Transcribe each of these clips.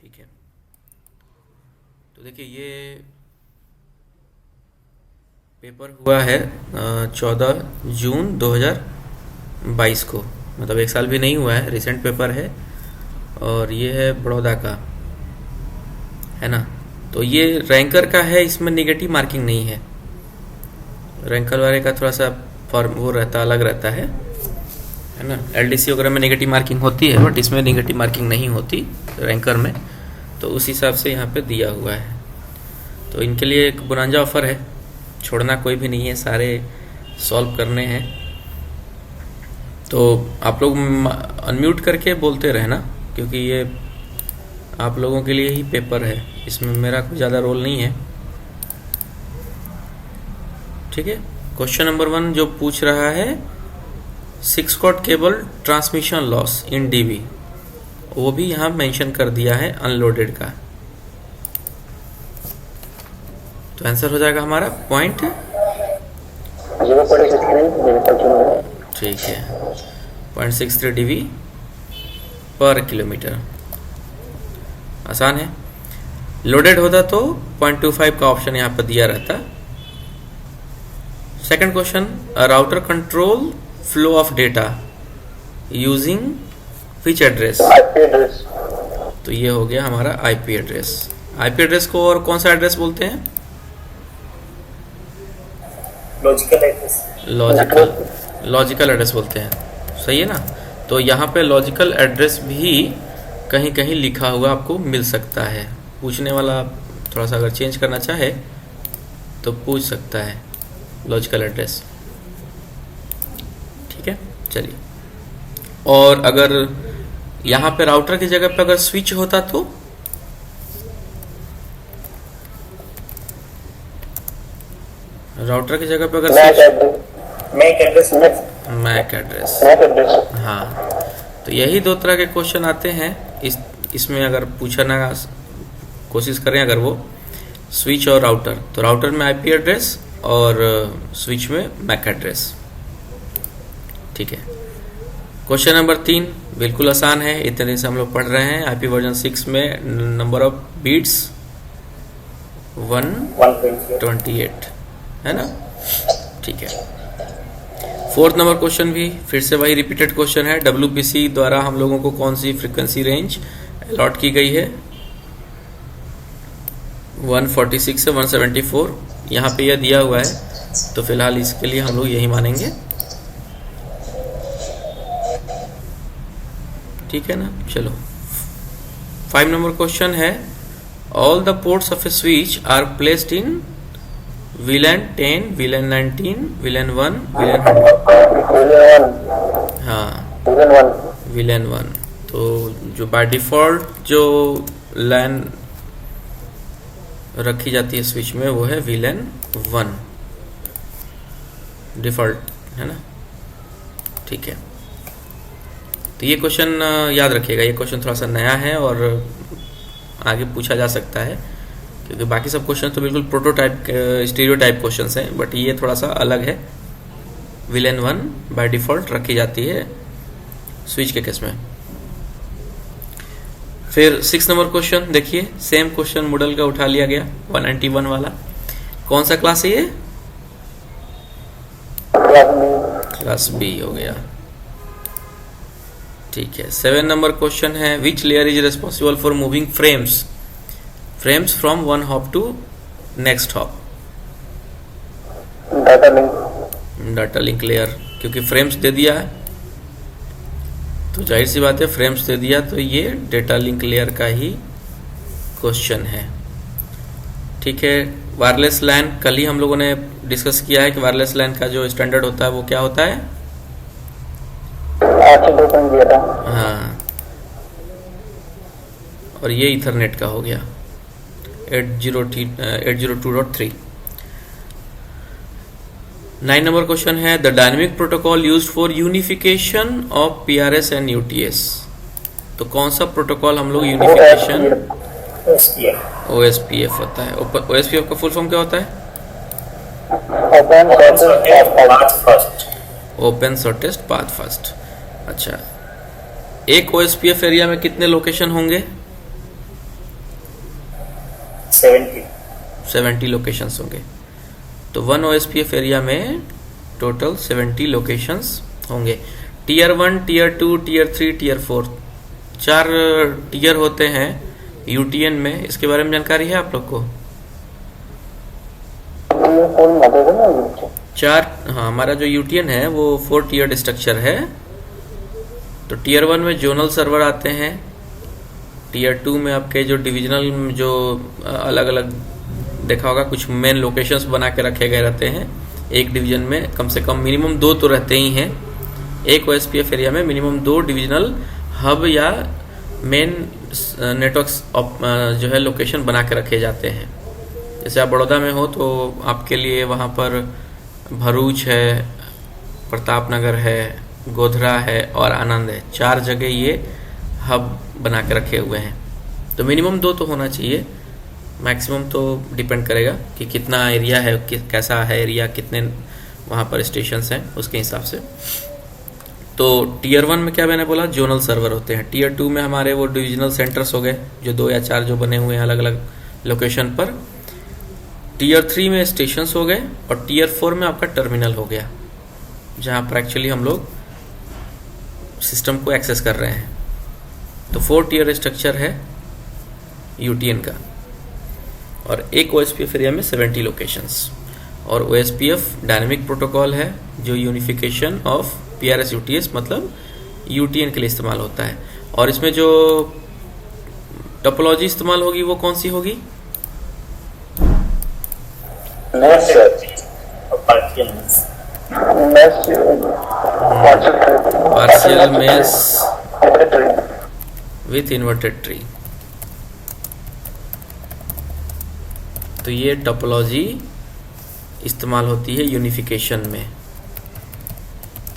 ठीक है, तो देखिए ये पेपर हुआ है 14 जून 2022 को, मतलब एक साल भी नहीं हुआ है, रिसेंट पेपर है। और ये है बड़ौदा का, है ना। तो ये रैंकर का है, इसमें नेगेटिव मार्किंग नहीं है। रैंकर वाले का थोड़ा सा फॉर्म वो रहता, अलग रहता है ना। एलडीसी वगैरह में नेगेटिव मार्किंग होती है, बट इसमें नेगेटिव मार्किंग नहीं होती रैंकर में, तो उस हिसाब से यहाँ पे दिया हुआ है। तो इनके लिए एक बोनांजा ऑफर है, छोड़ना कोई भी नहीं है, सारे सॉल्व करने हैं। तो आप लोग अनम्यूट करके बोलते रहना, क्योंकि ये आप लोगों के लिए ही पेपर है, इसमें मेरा कोई ज़्यादा रोल नहीं है। ठीक है, क्वेश्चन नंबर 1 जो पूछ रहा है 6 cord cable transmission loss in dB, वो भी यहाँ मेंशन कर दिया है अनलोडेड का। तो आंसर हो जाएगा हमारा पॉइंट, ठीक है, 0.63 डीवी पर किलोमीटर। आसान है। लोडेड होता तो 0.25 का ऑप्शन यहाँ पर दिया रहता। Second question, a router control flow of data using which address. तो ये हो गया हमारा आईपी एड्रेस। आईपी एड्रेस को और कौन सा एड्रेस बोलते हैं? Logical address. लॉजिकल एड्रेस बोलते हैं, सही है ना। तो यहाँ पे लॉजिकल एड्रेस भी कहीं कहीं लिखा हुआ आपको मिल सकता है। पूछने वाला थोड़ा सा अगर चेंज करना चाहे तो पूछ सकता है लॉजिकल एड्रेस। ठीक है, चलिए। और अगर यहाँ पे राउटर की जगह पे अगर स्विच होता तो राउटर की जगह पे अगर मैक एड्रेस, हाँ। तो यही दो तरह के क्वेश्चन आते हैं इसमें अगर पूछना कोशिश करें, अगर वो स्विच और राउटर, तो राउटर में आईपी एड्रेस और स्विच में मैक एड्रेस। ठीक है, क्वेश्चन नंबर 3 बिल्कुल आसान है, इतने दिन से हम लोग पढ़ रहे हैं। आईपी वर्जन 6 में नंबर ऑफ बीट्स 128 है ना। ठीक है, फोर्थ नंबर क्वेश्चन भी फिर से वही रिपीटेड क्वेश्चन है। डब्ल्यूपीसी द्वारा हम लोगों को कौन सी फ्रीक्वेंसी रेंज अलॉट की गई है? 146 से 174, यहाँ पे यह दिया हुआ है, तो फिलहाल इसके लिए हम लोग यही मानेंगे। ठीक है ना। चलो, 5 नंबर क्वेश्चन है, all the ports of a switch are placed in VLAN 10, VLAN 19, VLAN 1, VLAN 100। हाँ, VLAN 1। तो जो बाय डिफॉल्ट जो LAN रखी जाती है स्विच में वो है VLAN 1 डिफॉल्ट, है ना। ठीक है, तो ये क्वेश्चन याद रखिएगा, ये क्वेश्चन थोड़ा सा नया है और आगे पूछा जा सकता है, क्योंकि बाकी सब क्वेश्चन तो बिल्कुल प्रोटोटाइप स्टीरियोटाइप क्वेश्चंस हैं, बट ये थोड़ा सा अलग है। VLAN 1 बाय डिफॉल्ट रखी जाती है स्विच के केस में। फिर 6 नंबर क्वेश्चन देखिए, सेम क्वेश्चन मॉडल का उठा लिया गया, 191 वाला। कौन सा क्लास है ये? क्लास बी हो गया। ठीक है, 7 नंबर क्वेश्चन है, which layer is responsible for moving frames from one hop to next hop? Data link layer, क्योंकि फ्रेम्स दे दिया है तो जाहिर सी बात है, फ्रेम्स दे दिया तो ये डेटा लिंक लेयर का ही क्वेश्चन है। ठीक है, वायरलेस लैन कल ही हम लोगों ने डिस्कस किया है कि वायरलेस लैन का जो स्टैंडर्ड होता है वो क्या होता है? हाँ, और ये इथरनेट का हो गया 802.3। 9 नंबर क्वेश्चन है, the dynamic protocol used for unification of PRS and UTS. तो कौन सा प्रोटोकॉल हम लोग यूनिफिकेशन? ओएसपीएफ होता है। ओएसपीएफ का फुल फॉर्म क्या होता है? Open shortest path first. अच्छा, एक ओएसपीएफ एरिया में कितने लोकेशन होंगे? 70. 70 लोकेशंस होंगे। तो 1 OSPF एरिया में टोटल 70 लोकेशंस होंगे। Tier 1, tier 2, tier 3, tier 4, 4 tier होते हैं यूटीएन में। इसके बारे में जानकारी है आप लोग को? हाँ, हमारा जो यूटीएन है वो 4 टीयर स्ट्रक्चर है। तो टीयर 1 में जोनल सर्वर आते हैं, टीयर 2 में आपके जो डिविजनल जो अलग अलग देखा होगा कुछ मेन लोकेशंस बना के रखे गए रहते हैं। एक डिवीजन में कम से कम मिनिमम 2 तो रहते ही हैं। एक OSPF एरिया में मिनिमम 2 डिविजनल हब या मेन नेटवर्क्स जो है लोकेशन बना के रखे जाते हैं। जैसे आप बड़ौदा में हो तो आपके लिए वहाँ पर भरूच है, प्रताप नगर है, गोधरा है और आनंद है। 4 जगह ये हब बना के रखे हुए हैं। तो मिनिमम 2 तो होना चाहिए, मैक्सिमम तो डिपेंड करेगा कि कितना एरिया है, कैसा है एरिया, कितने वहाँ पर स्टेशंस हैं उसके हिसाब से। तो टीयर 1 में क्या मैंने बोला, जोनल सर्वर होते हैं। टीयर 2 में हमारे वो डिविजनल सेंटर्स हो गए जो 2 या 4 जो बने हुए हैं अलग अलग लोकेशन पर। टीयर 3 में स्टेशंस हो गए और टीयर 4 में आपका टर्मिनल हो गया जहाँ पर एक्चुअली हम लोग सिस्टम को एक्सेस कर रहे हैं। तो 4 टीयर स्ट्रक्चर है यूटीएन का और एक OSPF एरिया में 70 लोकेशंस। और OSPF डायनेमिक प्रोटोकॉल है जो यूनिफिकेशन ऑफ PRS UTS मतलब यूटीएन के लिए इस्तेमाल होता है। और इसमें जो टोपोलॉजी इस्तेमाल होगी वो कौन सी होगी? Partial mesh with inverted tree. तो ये टोपोलॉजी इस्तेमाल होती है यूनिफिकेशन में।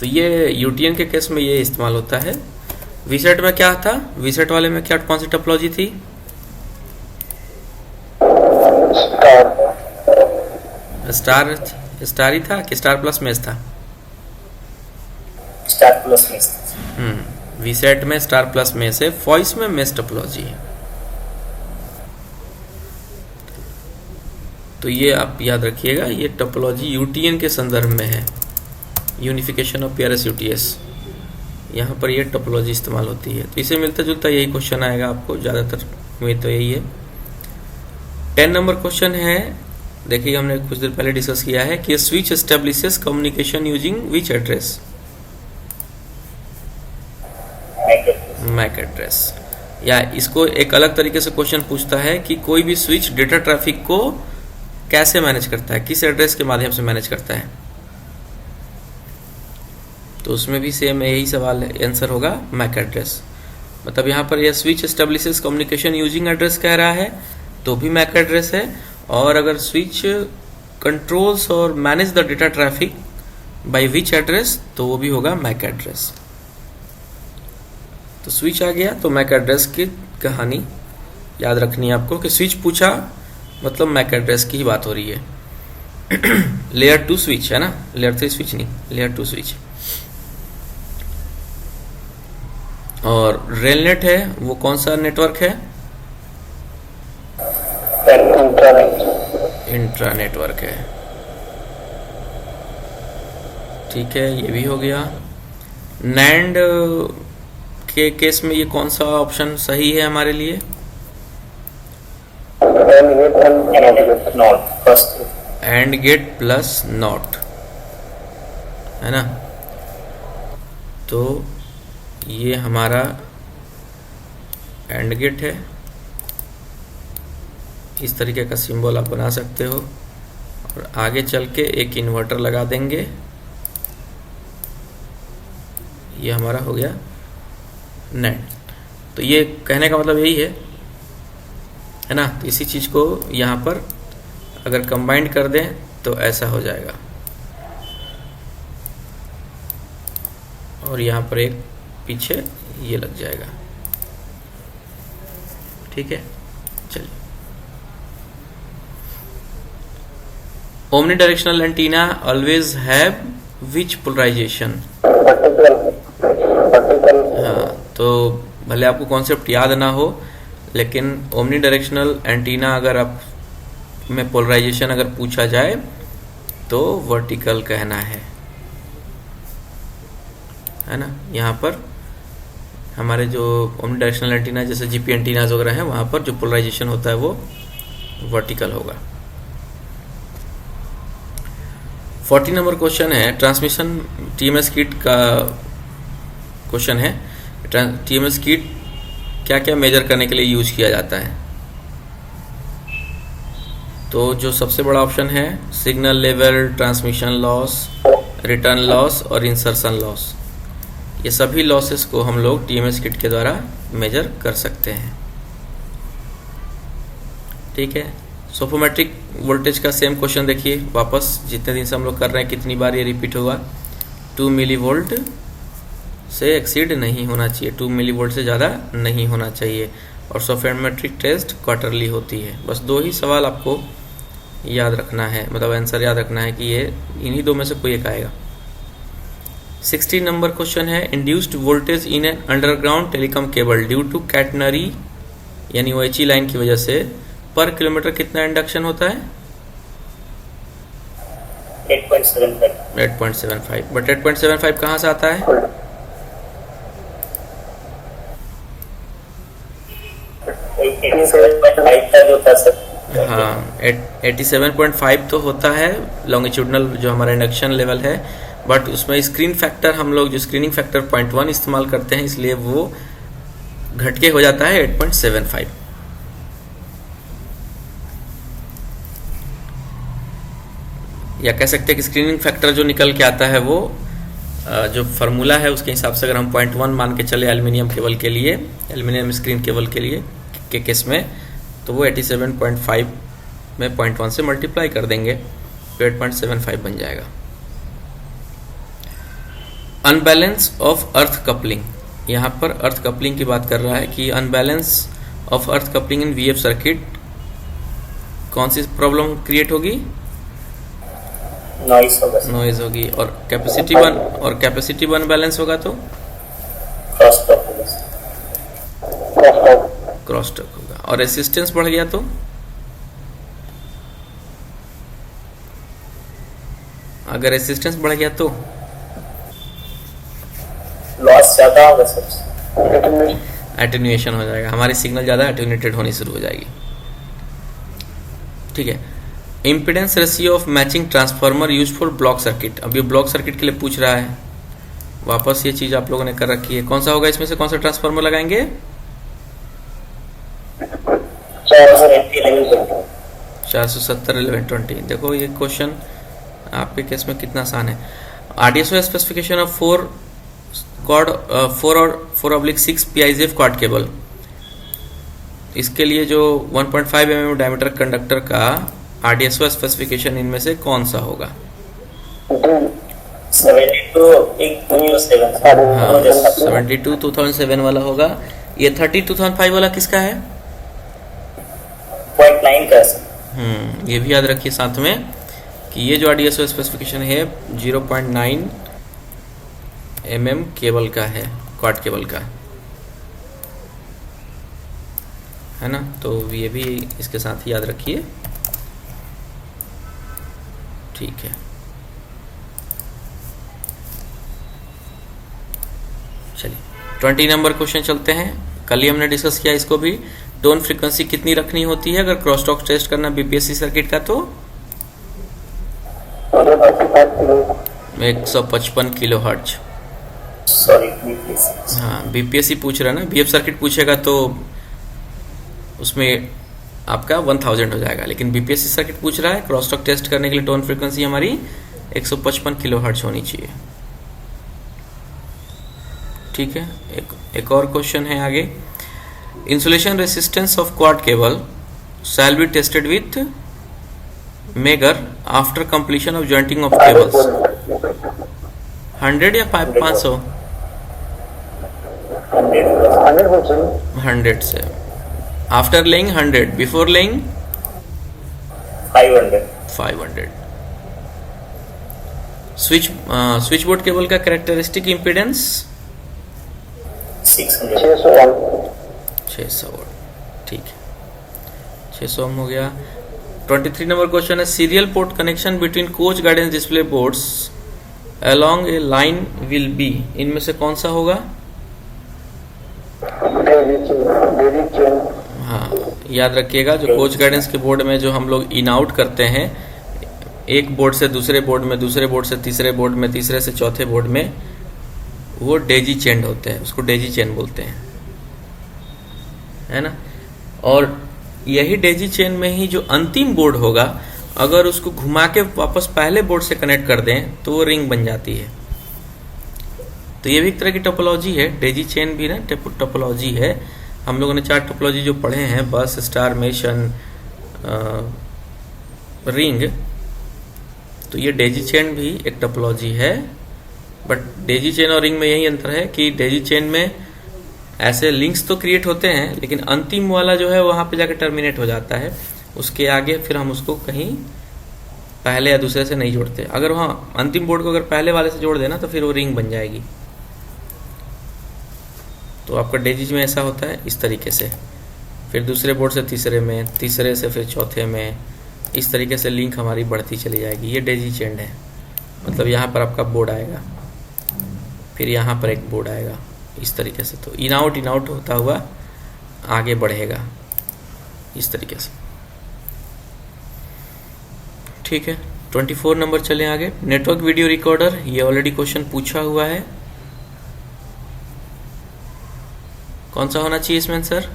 तो ये यूटीएन के केस में ये इस्तेमाल होता है। वीसेट में क्या था? वीसेट वाले में क्या कौन सी टोपोलॉजी थी? स्टार ही था कि स्टार प्लस मेश था? Star plus mesh. वीसेट में स्टार प्लस मेश है, वॉइस में मेश टोपोलॉजी है। तो ये आप याद रखिएगा, ये टोपोलॉजी यूटीएन के संदर्भ में है, यूनिफिकेशन ऑफ PRS UTS। यहाँ पर ये टोपोलॉजी इस्तेमाल होती है। तो इसे मिलता जुलता यही क्वेश्चन आएगा आपको, ज़्यादातर में तो यही है। 10 नंबर क्वेश्चन है, देखिए हमने कुछ देर पहले डिस्कस किया है कि switch establishes communication using which address? MAC address. या इसको एक अलग तरीके से क्वेश्चन पूछता है कि कोई भी स्विच डेटा ट्रैफिक को कैसे मैनेज करता है, किस एड्रेस के माध्यम से मैनेज करता है। तो उसमें भी सेम यही सवाल है, आंसर होगा मैक एड्रेस। मतलब यहाँ पर यह switch establishes communication using address कह रहा है तो भी मैक एड्रेस है, और अगर स्विच कंट्रोल्स और manage the data traffic by which address तो वो भी होगा मैक एड्रेस। तो स्विच आ गया तो मैक एड्रेस की कहानी याद रखनी है आपको कि स्विच पूछा मतलब मैक एड्रेस की ही बात हो रही है। लेयर 2 स्विच है ना, लेयर 3 स्विच नहीं, लेयर 2 स्विच। और रेलनेट है वो कौन सा नेटवर्क है? इंट्रा नेटवर्क है। ठीक है, ये भी हो गया। नैंड के केस में ये कौन सा ऑप्शन सही है हमारे लिए? एंड गेट प्लस नॉट, है ना। तो ये हमारा एंड गेट है। इस तरीके का सिंबल आप बना सकते हो और आगे चल के एक इन्वर्टर लगा देंगे। ये हमारा हो गया नेट। तो ये कहने का मतलब यही है ना। तो इसी चीज़ को यहाँ पर अगर कंबाइंड कर दें तो ऐसा हो जाएगा। और यहाँ पर एक पीछे ये लग जाएगा। ठीक है, चलिए। Omni directional antenna always have which polarization? हाँ, तो भले आपको कॉन्सेप्ट याद ना हो, लेकिन ओमनी डायरेक्शनल एंटीना अगर आप में पोलराइजेशन अगर पूछा जाए तो वर्टिकल कहना है ना। यहाँ पर हमारे जो ओमनी डायरेक्शनल एंटीना जैसे जीपी एंटीनाज वगैरह हैं वहाँ पर जो पोलराइजेशन होता है वो वर्टिकल होगा। 40 नंबर क्वेश्चन है ट्रांसमिशन टीएमएस किट का क्वेश्चन है। टीएमएस किट क्या क्या मेजर करने के लिए यूज किया जाता है? तो जो सबसे बड़ा ऑप्शन है signal level, transmission loss, return loss और इंसर्शन लॉस, ये सभी लॉसेस को हम लोग टीएमएस किट के द्वारा मेजर कर सकते हैं। ठीक है, सोफोमेट्रिक वोल्टेज का सेम क्वेश्चन देखिए वापस, जितने दिन से हम लोग कर रहे हैं कितनी बार ये रिपीट होगा। 2 मिली वोल्ट से एक्सीड नहीं होना चाहिए, 2 मिली वोल्ट से ज़्यादा नहीं होना चाहिए, और सोफोमेट्रिक टेस्ट क्वार्टरली होती है। बस 2 ही सवाल आपको याद रखना है, मतलब आंसर याद रखना है कि ये इन्हीं 2 में से कोई एक आएगा। 60 नंबर क्वेश्चन है induced voltage in an underground telecom cable due to catenary यानी OHE लाइन की वजह से पर किलोमीटर कितना इंडक्शन होता है? 8.75। बट 8.75 कहाँ से आता है? हाँ, 87.5 तो होता है लॉन्गिट्यूडनल जो हमारा इंडक्शन लेवल है, बट उसमें स्क्रीन फैक्टर हम लोग जो स्क्रीनिंग फैक्टर 0.1 इस्तेमाल करते हैं, इसलिए वो घट के हो जाता है 8.75। या कह सकते हैं कि स्क्रीनिंग फैक्टर जो निकल के आता है वो जो फार्मूला है उसके हिसाब से अगर हम 0.1 मान के चले एल्युमिनियम केबल के लिए, एल्युमिनियम स्क्रीन केबल के लिए के केस में, तो वो 87.5 में 0.1 से मल्टीप्लाई कर देंगे तो 8.75 बन जाएगा। अनबैलेंस ऑफ अर्थ कपलिंग, यहाँ पर अर्थ कपलिंग की बात कर रहा है कि unbalance of earth coupling in VF circuit कौन सी प्रॉब्लम क्रिएट होगी? नॉइज होगी। और कैपेसिटी वन बैलेंस होगा तो क्रॉस टॉक होगा। और रेसिस्टेंस बढ़ गया तो अगर रेसिस्टेंस बढ़ गया तो लॉस ज्यादा होगा, सबसे एटेन्यूएशन हो जाएगा, हमारी सिग्नल ज़्यादा एटेन्यूएटेड होनी शुरू हो जाएगी। ठीक है, impedance ratio of matching transformer use for block circuit. अब ये ब्लॉक सर्किट के लिए पूछ रहा है, वापस ये चीज़ आप लोगों ने कर रखी है। कौन सा होगा इसमें से, कौन सा ट्रांसफार्मर लगाएंगे? 470 1120। देखो ये क्वेश्चन आपके केस में कितना आसान है। RDSO specification of 4/6 PIZF quad cable, इसके लिए जो 1.5 mm डायमीटर कंडक्टर का RDSO स्पेसिफिकेशन इनमें से कौन सा होगा? 72 2007 वाला होगा। ये 30 2005 वाला किसका है? 0.9 का। ये भी याद रखिए साथ में कि ये जो RDSO स्पेसिफिकेशन है 0.9 mm केबल का है, क्वाड केबल का है ना। तो ये भी इसके साथ ही याद रखिए। ठीक है, चलिए 20 नंबर क्वेश्चन चलते हैं। कल ही हमने डिस्कस किया इसको भी। टोन फ्रीक्वेंसी कितनी रखनी होती है अगर क्रॉसटॉक टेस्ट करना बीपीएससी सर्किट का? तो 155 किलो हर्ट्ज। हाँ, बीपीएससी पूछ रहा है ना, बीएफ सर्किट पूछेगा तो उसमें आपका 1000 हो जाएगा, लेकिन बीपीएससी सर्किट पूछ रहा है क्रॉसटॉक टेस्ट करने के लिए टोन फ्रीक्वेंसी हमारी 155 किलो हर्ट्ज होनी चाहिए। ठीक है, एक और क्वेश्चन है आगे। Insulation resistance of quad cable shall be tested with megger after completion of jointing of cables. 100 या 500? 100 से। After laying 100, before laying 500। Switch board cable का कैरेक्टरिस्टिक इम्पीडेंस 600 वाट। ठीक है, 600 ओम हो गया। 23 नंबर क्वेश्चन है serial port connection between coach guidance display boards along a line will be, इनमें से कौन सा होगा? हाँ, याद रखिएगा जो कोच गाइडेंस के बोर्ड में जो हम लोग इन आउट करते हैं, एक बोर्ड से दूसरे बोर्ड में, दूसरे बोर्ड से तीसरे बोर्ड में, तीसरे से चौथे बोर्ड में, वो डेजी चेन होते हैं, उसको डेजी चेन बोलते हैं, है ना। और यही डेजी चेन में ही जो अंतिम बोर्ड होगा, अगर उसको घुमा के वापस पहले बोर्ड से कनेक्ट कर दें तो वो रिंग बन जाती है। तो ये भी एक तरह की टोपोलॉजी है, डेजी चेन भी ना टोपोलॉजी है। हम लोगों ने 4 टोपोलॉजी जो पढ़े हैं, बस, स्टार, मेशन, रिंग, तो ये डेजी चेन भी एक टोपोलॉजी है। बट डेजी चेन और रिंग में यही अंतर है कि डेजी चेन में ऐसे लिंक्स तो क्रिएट होते हैं, लेकिन अंतिम वाला जो है वहां पे जाकर टर्मिनेट हो जाता है, उसके आगे फिर हम उसको कहीं पहले या दूसरे से नहीं जोड़ते। अगर वहाँ अंतिम बोर्ड को अगर पहले वाले से जोड़ देना तो फिर वो रिंग बन जाएगी। तो आपका डेजी में ऐसा होता है इस तरीके से, फिर दूसरे बोर्ड से तीसरे में, तीसरे से फिर चौथे में, इस तरीके से लिंक हमारी बढ़ती चली जाएगी। ये डेजी चेन है, मतलब यहाँ पर आपका बोर्ड आएगा, फिर यहाँ पर एक बोर्ड आएगा, इस तरीके से। तो इन आउट होता हुआ आगे बढ़ेगा इस तरीके से। ठीक है, 24 नंबर चले आगे। नेटवर्क वीडियो रिकॉर्डर, ये ऑलरेडी क्वेश्चन पूछा हुआ है। कौन सा होना चाहिए इसमें सर?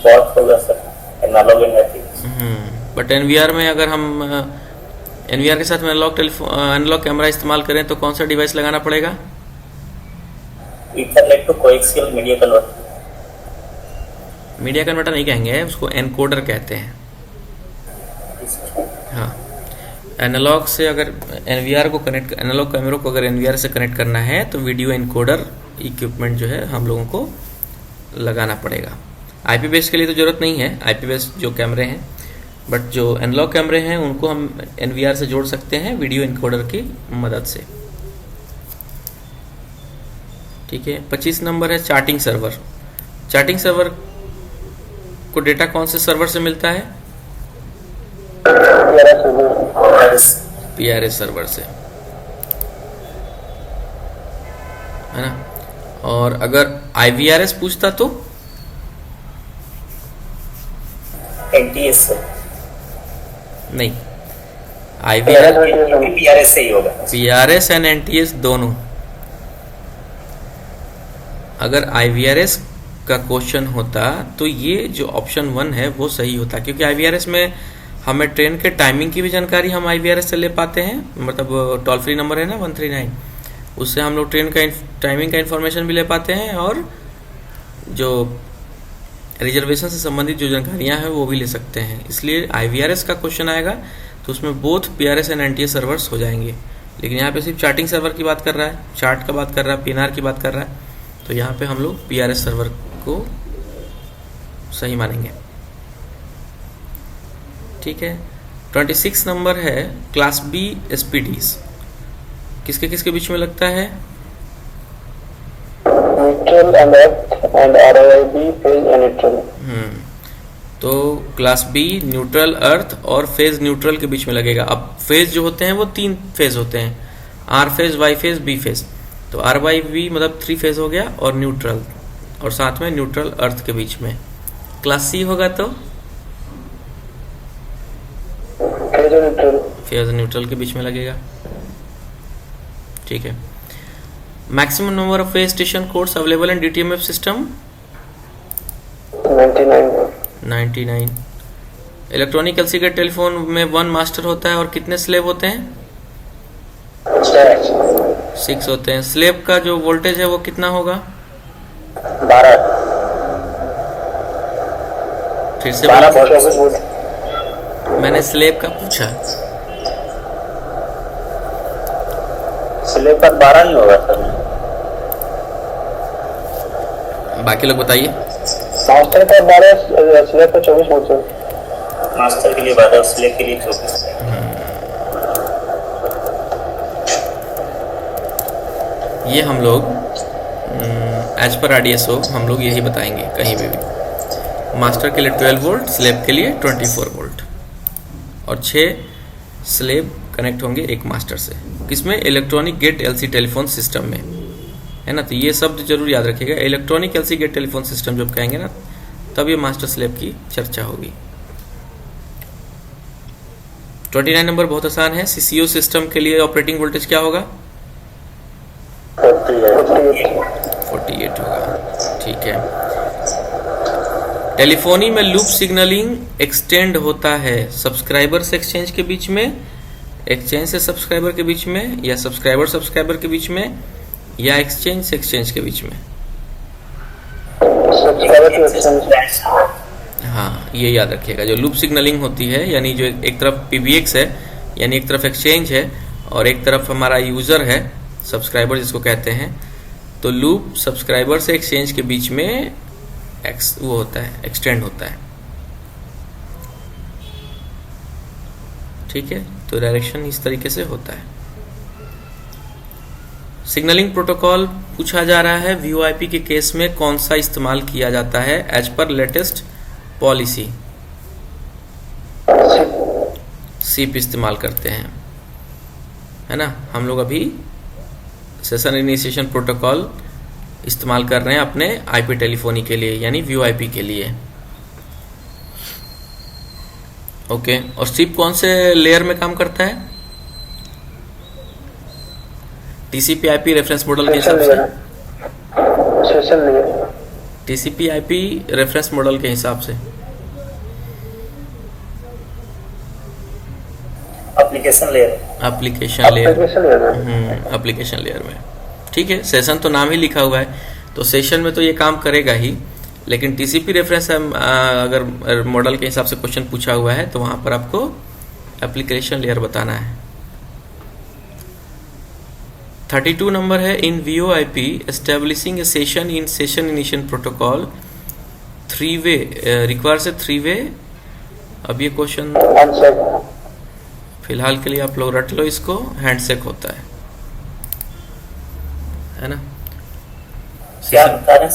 बहुत होगा sir, analog and but NVR में अगर हम एनवीआर के साथ में एनालॉग कैमरा इस्तेमाल करें तो कौन सा डिवाइस लगाना पड़ेगा? Ethernet to coaxial media converter. Media converter नहीं कहेंगे, उसको एनकोडर कहते हैं। हाँ, एनालॉग से अगर एनवीआर को कनेक्ट, एनालॉग कैमरा को अगर एनवीआर से कनेक्ट करना है तो वीडियो एनकोडर इक्विपमेंट जो है हम लोगों को लगाना पड़ेगा। आईपी बेस्ड के लिए तो जरूरत नहीं है, आईपी बेस्ड जो कैमरे हैं, बट जो एनालॉग कैमरे हैं उनको हम एनवीआर से जोड़ सकते हैं वीडियो एनकोडर की मदद से। ठीक है, 25 नंबर है चार्टिंग सर्वर। चार्टिंग सर्वर को डेटा कौन से सर्वर से मिलता है? पीआरएस सर्वर से, है ना। और अगर आईवीआरएस पूछता तो एनटीएस से नहीं, आईवीआरएस पीआरएस से ही होगा। पीआरएस एंड एनटीएस दोनों। अगर आईवीआरएस का क्वेश्चन होता तो ये जो ऑप्शन 1 है वो सही होता, क्योंकि आईवीआरएस में हमें ट्रेन के टाइमिंग की भी जानकारी हम आईवीआरएस से ले पाते हैं। मतलब टोल फ्री नंबर है ना 139, उससे हम लोग ट्रेन का टाइमिंग का इन्फॉर्मेशन भी ले पाते हैं, और जो रिजर्वेशन से संबंधित जो जानकारियां हैं वो भी ले सकते हैं। इसलिए आईवीआरएस का क्वेश्चन आएगा तो उसमें both PRS and NTS servers हो जाएंगे। लेकिन यहाँ पे सिर्फ चार्टिंग सर्वर की बात कर रहा है, चार्ट का बात कर रहा है, पीएनआर की बात कर रहा है, तो यहाँ पे हम लोग पीआरएस सर्वर को सही मानेंगे। ठीक है, 26 नंबर है क्लास बी एसपीडीज, किसके किसके बीच में लगता है? Neutral and earth and RIB phase and neutral. तो क्लास बी न्यूट्रल अर्थ और फेज न्यूट्रल के बीच में लगेगा। अब फेज जो होते हैं वो 3 फेज होते हैं, R phase, Y phase, B phase. तो आर वाई बी मतलब 3 फेज हो गया, और न्यूट्रल, और साथ में न्यूट्रल अर्थ के बीच में। क्लास सी होगा तो फेज न्यूट्रल के बीच में लगेगा। ठीक है, maximum number of phase station codes available in DTMF system 99। Electronic LCD telephone में 1 मास्टर होता है और कितने स्लेव होते हैं? 6 होते हैं। स्लेव का जो वोल्टेज है वो कितना होगा? 12। फिर से 12 मैंने स्लेब का पूछा। स्लेब का 12 नहीं होगा सर। बाकी लोग बताइए। मास्टर का 12, स्लेब का 24 होता है। मास्टर के लिए 12, स्लेब के लिए 24। ये हम लोग एज पर आरडीएसओ हम लोग यही बताएंगे कहीं भी। मास्टर के लिए 12 वोल्ट, स्लेव के लिए 24 वोल्ट, और 6 स्लेव कनेक्ट होंगे एक मास्टर से। किसमें? Electronic gate LC telephone system में, है ना। तो ये शब्द जरूर याद रखिएगा, electronic LC gate telephone system जब कहेंगे ना, तब ये मास्टर स्लेव की चर्चा होगी। 29 नंबर बहुत आसान है, सीसीओ सिस्टम के लिए ऑपरेटिंग वोल्टेज क्या होगा? 48 होगा, ठीक है। टेलीफोनी में लूप सिग्नलिंग एक्सटेंड होता है सब्सक्राइबर से एक्सचेंज के बीच में, एक्सचेंज से सब्सक्राइबर के बीच में, या सब्सक्राइबर के बीच में, या एक्सचेंज से एक्सचेंज के बीच में। हाँ, ये याद रखिएगा, जो लूप सिग्नलिंग होती है, यानी जो एक तरफ पीबीएक्स है, यानी एक तरफ एक्सचेंज है, और एक तरफ हमारा यूजर है, सब्सक्राइबर जिसको कहते हैं, तो लूप सब्सक्राइबर से एक्सचेंज के बीच में वो होता है, एक्सटेंड होता है, ठीक है। तो डायरेक्शन इस तरीके से होता है। सिग्नलिंग प्रोटोकॉल पूछा जा रहा है, वीओआईपी के केस में कौन सा इस्तेमाल किया जाता है as per latest policy? SIP इस्तेमाल करते हैं, है ना। हम लोग अभी सेशन इनिशिएशन प्रोटोकॉल इस्तेमाल कर रहे हैं अपने आईपी टेलीफोनी के लिए, यानी वीओआईपी के लिए, ओके। और सिप कौन से लेयर में काम करता है? टीसीपी आईपी रेफरेंस मॉडल के हिसाब से, टीसीपी आईपी रेफरेंस मॉडल के हिसाब से, एप्लीकेशन लेयर, एप्लीकेशन लेयर में, ठीक है। सेशन तो नाम ही लिखा हुआ है, तो सेशन में तो ये काम करेगा ही, लेकिन टीसीपी रेफरेंस अगर मॉडल के हिसाब से क्वेश्चन पूछा हुआ है तो वहां पर आपको एप्लीकेशन लेयर बताना है। 32 नंबर है, in VoIP establishing a session in session initiation protocol 3 way requires a 3 way. अब ये क्वेश्चन फिलहाल के लिए आप लोग रट लो, इसको हैंडशेक होता है ना। क्या बता रहे हैं?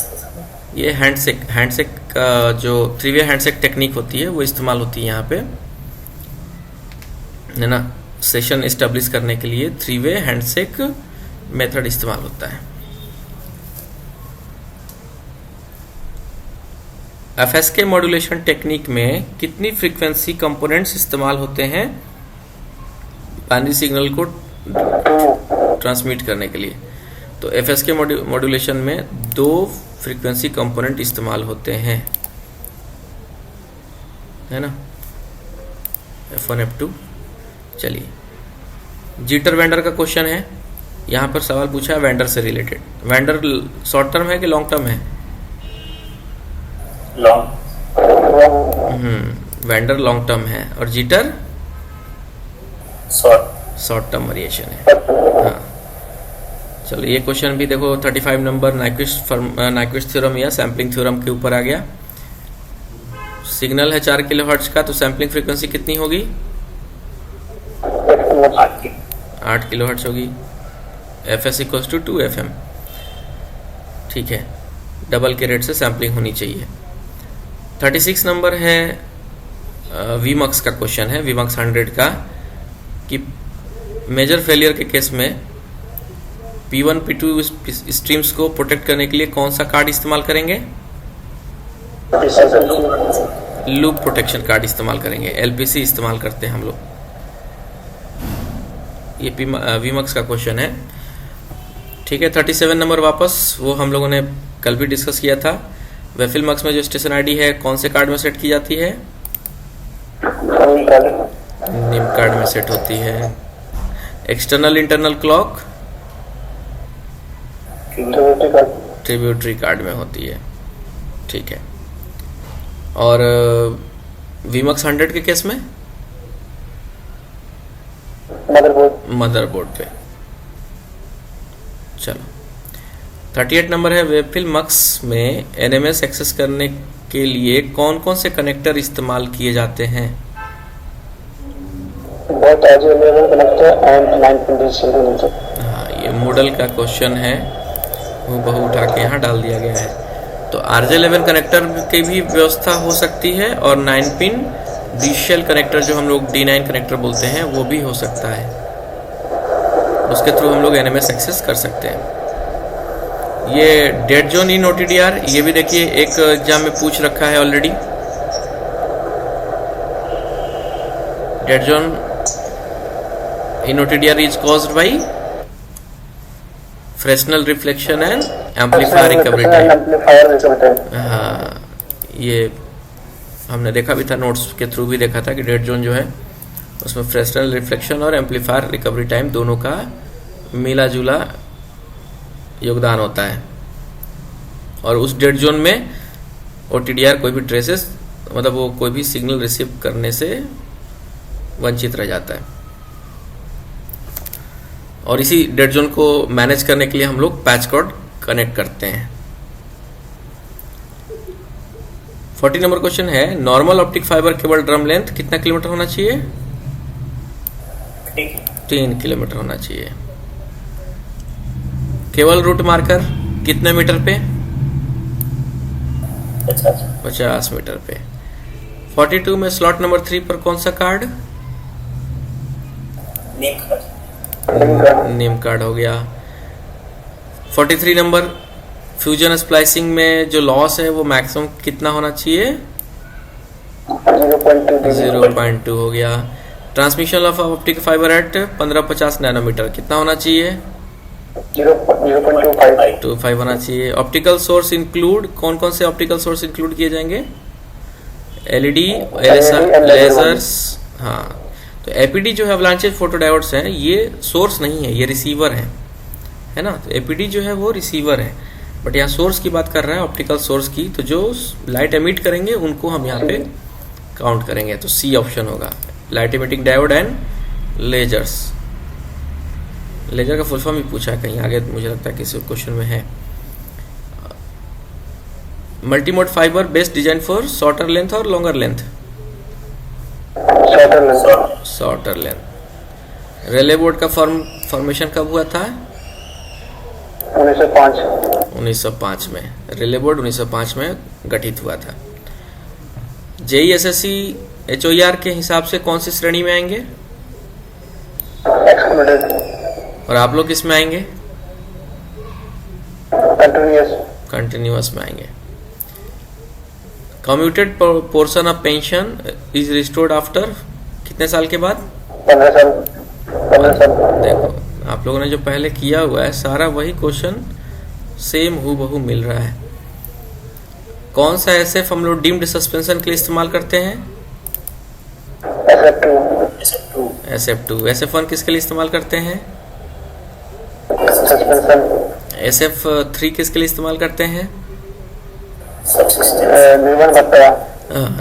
ये हैंडशेक का जो 3 वे हैंडशेक टेक्निक होती है वो इस्तेमाल होती है यहाँ पे, है ना। सेशन एस्टेब्लिश करने के लिए 3 वे हैंडशेक मेथड इस्तेमाल होता है। एफएसके मॉड्यूलेशन टेक्निक में कितनी फ्रीक्वेंसी कंपोनेंट्स इस्तेमाल होते हैं बाइनरी सिग्नल को ट्रांसमिट करने के लिए? तो एफएसके मॉड्यूलेशन में 2 फ्रीक्वेंसी कंपोनेंट इस्तेमाल होते हैं, है ना, F1 F2। चलिए, जीटर वेंडर का क्वेश्चन है, यहाँ पर सवाल पूछा है वेंडर से रिलेटेड। वेंडर शॉर्ट टर्म है कि लॉन्ग टर्म है? वेंडर लॉन्ग टर्म है, और जीटर शॉर्ट टर्म वेरिएशन है। हाँ, चलो ये क्वेश्चन भी देखो, 35 नंबर नाइक्विस्ट थ्योरम या सैम्पलिंग थ्योरम के ऊपर आ गया। सिग्नल है 4 किलोहर्ट्ज का, तो सैम्पलिंग फ्रीक्वेंसी कितनी होगी? 8 किलोहर्ट्ज होगी। fs इक्वल्स टू 2 FM, ठीक है, डबल के रेट से सैम्पलिंग होनी चाहिए। 36 नंबर है वीमक्स का क्वेश्चन है, वीमक्स 100 का, कि मेजर फेलियर के केस में P1 P2 स्ट्रीम्स को प्रोटेक्ट करने के लिए कौन सा कार्ड इस्तेमाल करेंगे? लूप प्रोटेक्शन कार्ड इस्तेमाल करेंगे, LPC इस्तेमाल करते हैं हम लोग। ये वीमक्स का क्वेश्चन है, ठीक है। 37 नंबर वापस वो हम लोगों ने कल भी डिस्कस किया था, वेफिलमक्स में जो स्टेशन आईडी है कौन से कार्ड में सेट की जाती है? निम कार्ड में सेट होती है। External internal clock tributary card में होती है, ठीक है। और वीमक्स 100 के केस में मदरबोर्ड पे। चलो, 38 नंबर है, वेफिलमक्स में NMS एक्सेस करने के लिए कौन कौन से कनेक्टर इस्तेमाल किए जाते हैं? हाँ, ये मॉडल का क्वेश्चन है, वो बहु उठा के यहाँ डाल दिया गया है। तो RJ11 कनेक्टर की भी व्यवस्था हो सकती है और 9 पिन डिजिटल कनेक्टर जो हम लोग D9 कनेक्टर बोलते हैं वो भी हो सकता है, उसके थ्रू हम लोग NMS एक्सेस कर सकते हैं। ये डेड जोन इन OTDR, ये भी देखिए एक एग्जाम में पूछ रखा है already. Dead zone in OTDR is caused by Fresnel reflection and amplifier recovery time. हाँ, ये हमने देखा भी था, नोट्स के थ्रू भी देखा था कि डेड जोन जो है उसमें फ्रेस्नेल रिफ्लेक्शन और एम्पलीफायर रिकवरी टाइम दोनों का मिला जुला योगदान होता है, और उस डेड जोन में OTDR कोई भी ट्रेसेस, मतलब वो कोई भी सिग्नल रिसीव करने से वंचित रह जाता है। और इसी डेड जोन को मैनेज करने के लिए हम लोग पैच कॉर्ड कनेक्ट करते हैं। 40 नंबर क्वेश्चन है, normal optic fibre cable drum length कितना किलोमीटर होना चाहिए? 3 किलोमीटर होना चाहिए। केबल रूट मार्कर कितने मीटर पे? 50 मीटर पे। 42 में स्लॉट नंबर 3 पर कौन सा कार्ड? नेम कार्ड हो गया। 43 नंबर, फ्यूजन स्प्लाइसिंग में जो लॉस है वो मैक्सिमम कितना होना चाहिए? 0.2 हो गया। Transmission of optic fibre at 1550 nanometre कितना होना चाहिए? 0.25 होना चाहिए। ऑप्टिकल सोर्स इंक्लूड, कौन कौन से ऑप्टिकल सोर्स इंक्लूड किए जाएंगे? LED, lasers. हाँ, तो APD जो है अवलांचेज फोटोडायोड्स हैं, ये सोर्स नहीं है, ये रिसीवर है ना। तो APD जो है वो रिसीवर है, बट यहाँ सोर्स की बात कर रहा है, ऑप्टिकल सोर्स की। तो जो लाइट एमिट करेंगे उनको हम यहाँ पे काउंट करेंगे, तो C ऑप्शन होगा, light emitting diode and lasers. Laser का फुल फॉर्म भी पूछा है कहीं आगे, मुझे लगता है किसी क्वेश्चन में है। Multimode fibre best design for shorter length और longer length? Shorter length. Relay board का फॉर्मेशन कब हुआ था? 1905 में। रिले बोर्ड 1905 में गठित हुआ था। JEE SSC HOER के हिसाब से कौन सी श्रेणी में आएंगे? और आप लोग किस में आएंगे? कंटिन्यूअस में आएंगे। Commuted portion of pension is restored after कितने साल के बाद? 15 साल। देखो, आप लोगों ने जो पहले किया हुआ है सारा वही क्वेश्चन सेम हूबहू मिल रहा है। कौन सा SF हम लोग डीम्ड सस्पेंशन के लिए इस्तेमाल करते हैं? SF2। SF1 किसके लिए इस्तेमाल करते हैं? SF3 किसके लिए इस्तेमाल करते हैं?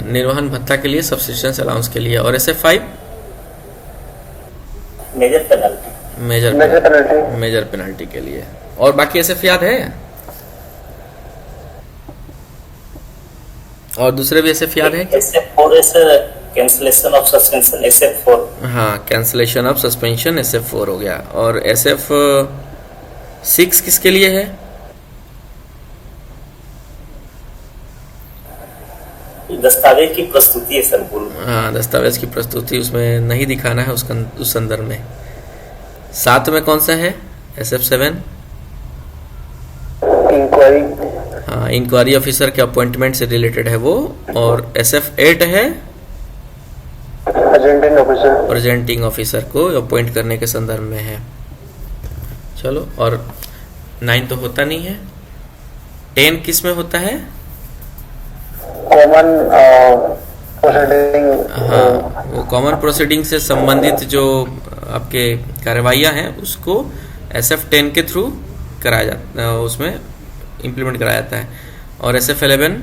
निर्वहन भत्ता के लिए, सब्सिस्टेंस अलाउंस के लिए। और SF5 मेजर पेनल्टी के लिए। और बाकी SF याद है? और दूसरे भी SF याद है? Cancellation of suspension SF4। हाँ, कैंसलेशन ऑफ सस्पेंशन SF4 हो गया। और SF6 किसके लिए है? दस्तावेज की प्रस्तुति है सर। हाँ, दस्तावेज की प्रस्तुति उसमें नहीं दिखाना है उस संदर्भ में। 7 में कौन सा है? SF7 inquiry. हाँ, इंक्वायरी ऑफिसर के अपॉइंटमेंट से रिलेटेड है वो। और SF8 है प्रेजेंटिंग ऑफिसर को अपॉइंट करने के संदर्भ में है। चलो, और 9 तो होता नहीं है। 10 किस में होता है? Common proceeding. हाँ, वो कॉमन प्रोसीडिंग से संबंधित जो आपके कार्रवाइयाँ हैं उसको SF10 के थ्रू कराया जाता, उसमें इम्प्लीमेंट कराया जाता है। और SF11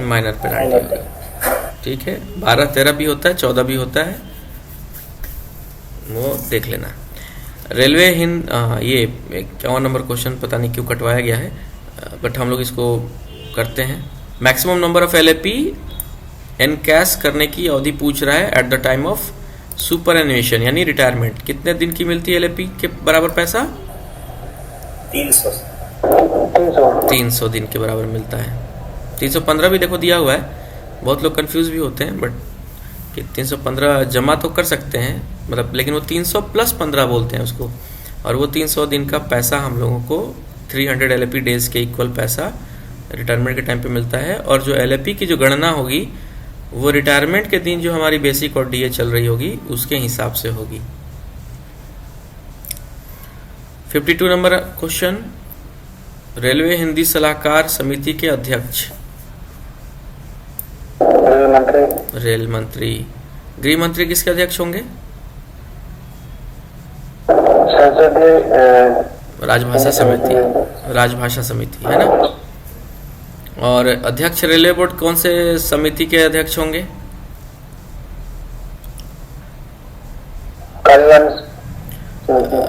माइनर पेनल्टी। ठीक है, 12, 13 भी होता है, 14 भी होता है, वो देख लेना। रेलवे हिंद, ये 51 नंबर क्वेश्चन पता नहीं क्यों कटवाया गया है, बट हम लोग इसको करते हैं। Maximum number of LAP encash करने की अवधि पूछ रहा है at the time of superannuation यानी रिटायरमेंट। कितने दिन की मिलती है LAP के बराबर पैसा? 300। 300 दिन के बराबर मिलता है। 315 भी देखो दिया हुआ है, बहुत लोग कंफ्यूज भी होते हैं, बट कि 315 जमा तो कर सकते हैं मतलब, लेकिन वो 300 प्लस 15 बोलते हैं उसको, और वो 300 दिन का पैसा हम लोगों को 300 LAP डेज के इक्वल पैसा रिटायरमेंट के टाइम पे मिलता है। और जो LAP की जो गणना होगी वो रिटायरमेंट के दिन जो हमारी बेसिक और DA चल रही होगी उसके हिसाब से होगी। 52 नंबर क्वेश्चन, रेलवे हिंदी सलाहकार समिति के अध्यक्ष रेल मंत्री। गृह मंत्री किसके अध्यक्ष होंगे? राजभाषा समिति, राजभाषा समिति है ना। और अध्यक्ष रेलवे बोर्ड कौन से समिति के अध्यक्ष होंगे?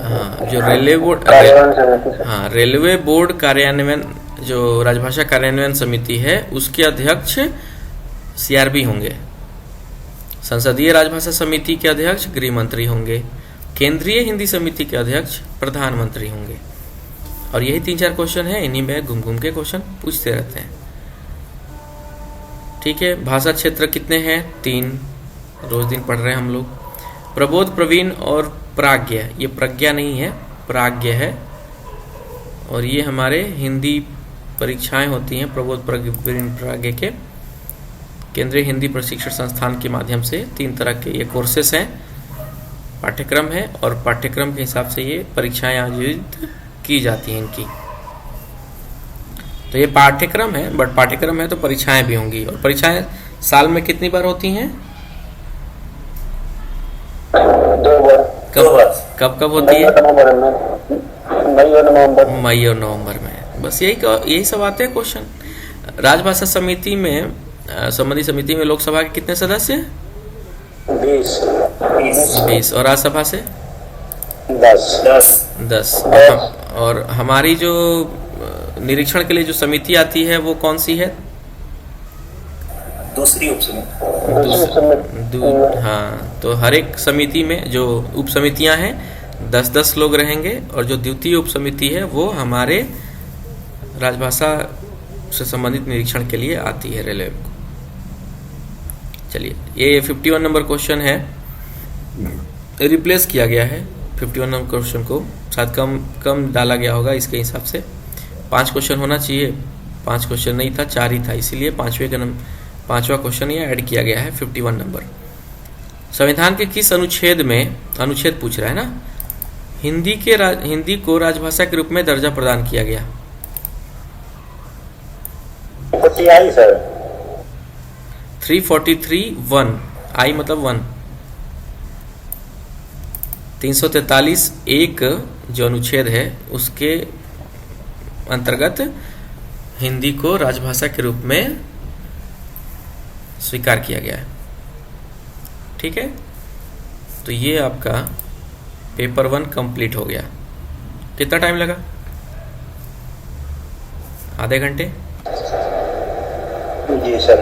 हाँ, जो रेलवे बोर्ड, हाँ रेलवे बोर्ड कार्यान्वयन, जो राजभाषा कार्यान्वयन समिति है उसके अध्यक्ष CRB होंगे। संसदीय राजभाषा समिति के अध्यक्ष गृह मंत्री होंगे। केंद्रीय हिंदी समिति के अध्यक्ष प्रधानमंत्री होंगे। और यही 3-4 क्वेश्चन है, इन्हीं में घूम घूम के क्वेश्चन पूछते रहते हैं। ठीक है, भाषा क्षेत्र कितने हैं? 3, रोज दिन पढ़ रहे हैं हम लोग। प्रबोध, प्रवीण और प्राज्ञ, ये प्रज्ञा नहीं है, प्राज्ञ है। और ये हमारे हिंदी परीक्षाएं होती हैं प्रबोध, प्रवीण, प्राज्ञ के केंद्रीय हिंदी प्रशिक्षण संस्थान के माध्यम से। 3 तरह के ये कोर्सेस हैं, पाठ्यक्रम है, और पाठ्यक्रम के हिसाब से ये परीक्षाएं आयोजित की जाती हैं इनकी। तो ये पाठ्यक्रम है, बट पाठ्यक्रम है तो परीक्षाएं भी होंगी। और परीक्षाएं साल में कितनी बार होती हैं? 2 बार। कब कब होती है? मई और नवंबर में। बस यही सब आते हैं क्वेश्चन। राजभाषा समिति में, संबंधित समिति में लोकसभा के कितने सदस्य? 20। और राज्यसभा से 10। और हमारी जो निरीक्षण के लिए जो समिति आती है वो कौन सी है? दूसरी उप समिति। हाँ, तो हर एक समिति में जो उप समितियां हैं 10-10 लोग रहेंगे, और जो द्वितीय उप समिति है वो हमारे राजभाषा से संबंधित निरीक्षण के लिए आती है रेलवे को। चलिए, ये 51 नंबर क्वेश्चन है, रिप्लेस किया गया है 51 नंबर क्वेश्चन को, शायद कम डाला गया होगा इसके हिसाब से। 5 क्वेश्चन होना चाहिए, 5 क्वेश्चन नहीं था, 4 ही था, इसीलिए 5वां क्वेश्चन ये ऐड किया गया है 51 नंबर। संविधान के किस अनुच्छेद में, अनुच्छेद पूछ रहा है ना, हिंदी को राजभाषा के रूप में दर्जा प्रदान किया गया? 343(1), आई मतलब 1। 343(1) जो अनुच्छेद है उसके अंतर्गत हिंदी को राजभाषा के रूप में स्वीकार किया गया है। ठीक है, तो ये आपका पेपर 1 कंप्लीट हो गया। कितना टाइम लगा? आधे घंटे? जी सर।